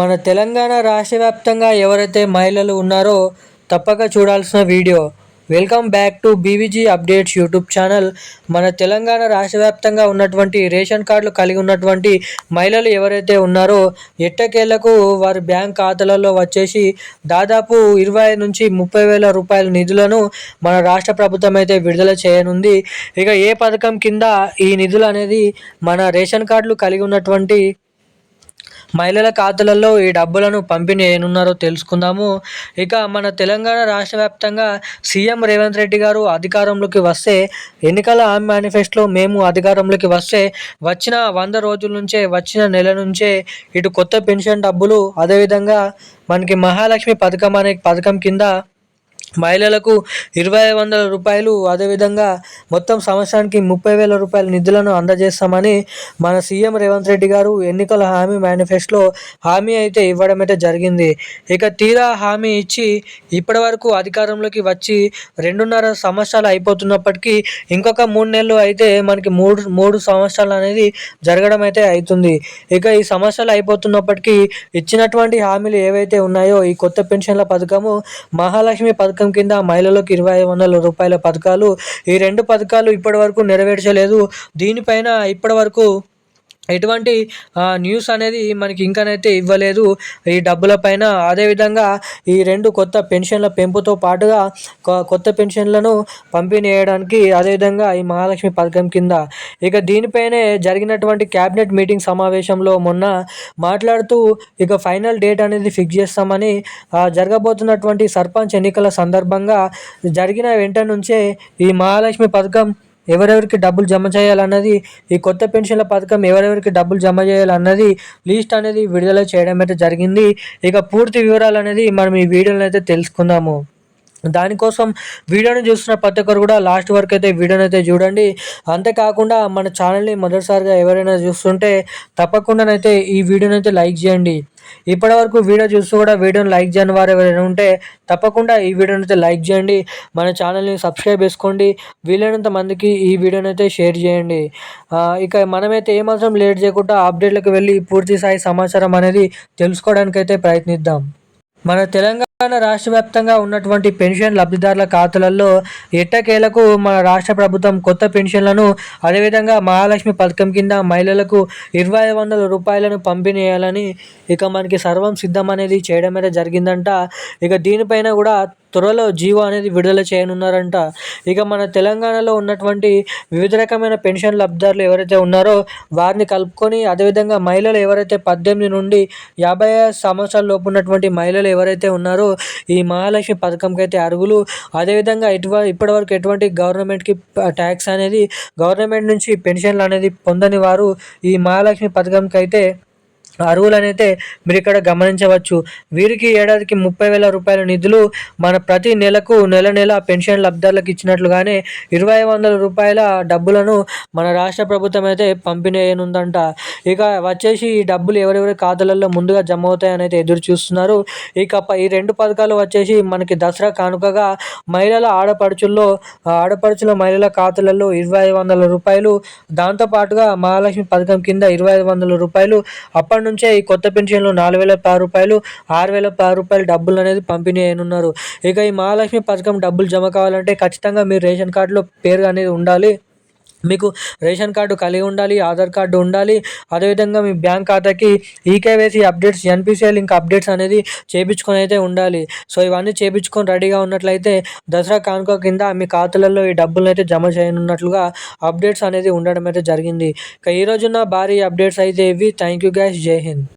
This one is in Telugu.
మన తెలంగాణ రాష్ట్ర వ్యాప్తంగా ఎవరైతే మహిళలు ఉన్నారో తప్పక చూడాల్సిన video. Welcome back to BVG updates YouTube channel. మన తెలంగాణ రాష్ట్ర వ్యాప్తంగా ఉన్నటువంటి రేషన్ కార్డులు కలిగి ఉన్నటువంటి మహిళలు ఎవరైతే ఉన్నారో ఎట్టకేలకు వారి బ్యాంక్ ఖాతాలలో వచ్చేసి దాదాపు 20 నుంచి 30 వేల రూపాయల నిధులను మన రాష్ట్ర ప్రభుత్వం అయితే విడుదల చేయనుంది. ఇక ఏ పథకం కింద ఈ నిధులు అనేది మన రేషన్ కార్డులు కలిగి ఉన్నటువంటి మహిళల ఖాతాలలో ఈ డబ్బులను పంపిణీ చేయనున్నారో తెలుసుకుందాము. ఇక మన తెలంగాణ రాష్ట్ర వ్యాప్తంగా సీఎం రేవంత్ రెడ్డి గారు అధికారంలోకి వస్తే, ఎన్నికల హామీ మేనిఫెస్టోలో మేము అధికారంలోకి వస్తే వచ్చిన 100 రోజుల నుంచే, వచ్చిన నెల నుంచే ఇటు కొత్త పెన్షన్ డబ్బులు, అదేవిధంగా మనకి మహాలక్ష్మి పథకం అనే పథకం కింద మహిళలకు 2,500 రూపాయలు, అదేవిధంగా మొత్తం సంవత్సరానికి 30,000 రూపాయల నిధులను అందజేస్తామని మన సీఎం రేవంత్ రెడ్డి గారు ఎన్నికల హామీ మేనిఫెస్టోలో హామీ అయితే ఇవ్వడం అయితే జరిగింది. ఇక తీరా హామీ ఇచ్చి ఇప్పటి వరకు అధికారంలోకి వచ్చి 2.5 సంవత్సరాలు అయిపోతున్నప్పటికీ ఇంకొక 3 నెలలు అయితే మనకి మూడు సంవత్సరాలు అనేది జరగడం అయితే అవుతుంది. ఇక ఈ సంవత్సరాలు అయిపోతున్నప్పటికీ ఇచ్చినటువంటి హామీలు ఏవైతే ఉన్నాయో ఈ కొత్త పెన్షన్ల పథకము, మహాలక్ష్మి పథకం కింద మహిళలకు 2,500 రూపాయల పథకాలు, ఈ 2 పథకాలు ఇప్పటివరకు నెరవేర్చలేదు. దీనిపైన ఇప్పటివరకు ఎటువంటి న్యూస్ అనేది మనకి ఇంకానైతే ఇవ్వలేదు ఈ డబ్బుల పైన. అదేవిధంగా ఈ 2 కొత్త పెన్షన్ల పెంపుతో పాటుగా కొత్త పెన్షన్లను పంపిణీ చేయడానికి, అదేవిధంగా ఈ మహాలక్ష్మి పథకం కింద ఇక దీనిపైనే జరిగినటువంటి క్యాబినెట్ మీటింగ్ సమావేశంలో మొన్న మాట్లాడుతూ ఇక ఫైనల్ డేట్ అనేది ఫిక్స్ చేస్తామని, జరగబోతున్నటువంటి సర్పంచ్ ఎన్నికల సందర్భంగా జరిగిన వెంట నుంచే ఈ మహాలక్ష్మి పథకం ఎవరెవరికి డబ్బులు జమ చేయాలన్నది, ఈ కొత్త పెన్షన్ల పథకం ఎవరెవరికి డబ్బులు జమ చేయాలన్నది లిస్ట్ అనేది విడుదల చేయడం అయితే జరిగింది. ఇక పూర్తి వివరాలు అనేది మనం ఈ వీడియోలో అయితే తెలుసుకుందాము. దానికోసం వీడియోని చూస్తున్న ప్రతి ఒక్కరు కూడా లాస్ట్ వరకు అయితే వీడియోని అయితే చూడండి. అంతేకాకుండా మన ఛానల్ని మొదటిసారిగా ఎవరైనా చూస్తుంటే తప్పకుండానైతే ఈ వీడియోని అయితే లైక్ చేయండి. ఇప్పటివరకు వీడియో చూస్తూ కూడా వీడియోని లైక్ చేయని వారు ఎవరైనా ఉంటే తప్పకుండా ఈ వీడియోని అయితే లైక్ చేయండి. మన ఛానల్ని సబ్స్క్రైబ్ చేసుకోండి. వీలైనంత మందికి ఈ వీడియోని అయితే షేర్ చేయండి. ఇక మనమైతే ఏమాత్రం లేట్ చేయకుండా అప్డేట్లకు వెళ్ళి పూర్తి స్థాయి సమాచారం అనేది తెలుసుకోవడానికైతే ప్రయత్నిద్దాం. మన తెలంగాణ రాష్ట్ర వ్యాప్తంగా ఉన్నటువంటి పెన్షన్ లబ్ధిదారుల ఖాతాలలో ఎట్టకేలకు మన రాష్ట్ర ప్రభుత్వం కొత్త పెన్షన్లను, అదేవిధంగా మహాలక్ష్మి పథకం కింద మహిళలకు 2,500 రూపాయలను పంపిణీ చేయాలని ఇక మనకి సర్వం సిద్ధం అనేది చేయడం అయితే జరిగిందంట. ఇక దీనిపైన కూడా త్వరలో జీవో అనేది విడుదల చేయనున్నారంట. ఇక మన తెలంగాణలో ఉన్నటువంటి వివిధ రకమైన పెన్షన్ లబ్ధిదారులు ఎవరైతే ఉన్నారో వారిని కలుపుకొని, అదేవిధంగా మహిళలు ఎవరైతే 18 నుండి 55 సంవత్సరాల లోపు ఉన్నటువంటి మహిళలు ఎవరైతే ఉన్నారో ఈ మహాలక్ష్మి పథకంకి అయితే అర్హులు. అదేవిధంగా ఇప్పటివరకు ఎటువంటి గవర్నమెంట్కి ట్యాక్స్ అనేది, గవర్నమెంట్ నుంచి పెన్షన్లు అనేది పొందని వారు ఈ మహాలక్ష్మి పథకంకి అయితే అర్హులనైతే మీరు ఇక్కడ గమనించవచ్చు. వీరికి ఏడాదికి 30,000 రూపాయల నిధులు మన ప్రతి నెలకు నెల పెన్షన్ లబ్ధిదారులకు ఇచ్చినట్లుగానే 2,500 రూపాయల డబ్బులను మన రాష్ట్ర ప్రభుత్వం అయితే పంపిణీ చేయనుందంట. ఇక వచ్చేసి ఈ డబ్బులు ఎవరెవరి ఖాతాలలో ముందుగా జమ అవుతాయని అయితే ఎదురు చూస్తున్నారు. ఇక ఈ 2 పథకాలు వచ్చేసి మనకి దసరా కానుకగా ఆడపడుచుల మహిళల ఖాతాలలో 2,500 రూపాయలు, దాంతోపాటుగా మహాలక్ష్మి పథకం కింద 2,500 రూపాయలు, అప్పటి నుంచే ఈ కొత్త పెన్షన్లు 4,000 రూపాయలు, 6,000 రూపాయలు డబ్బులు అనేది పంపిణీ చేయనున్నారు. ఇక ఈ మహాలక్ష్మి పథకం డబ్బులు జమ కావాలంటే ఖచ్చితంగా మీరు రేషన్ కార్డులో పేరు అనేది ఉండాలి. మీకు రేషన్ కార్డు కలిగి ఉండాలి, ఆధార్ కార్డు ఉండాలి, అదేవిధంగా మీ బ్యాంక్ ఖాతాకి eKYC updates, NPCI link updates అనేది చేయించుకొని అయితే ఉండాలి. సో ఇవన్నీ చేయించుకొని రెడీగా ఉన్నట్లయితే దసరా కానుక కింద మీ ఖాతాలలో ఈ డబ్బులను అయితే జమ చేయనున్నట్లుగా అప్డేట్స్ అనేది ఉండడం అయితే జరిగింది. ఇక ఈరోజున్న భారీ అప్డేట్స్ అయితే ఇవి. Thank you guys. జై హింద్.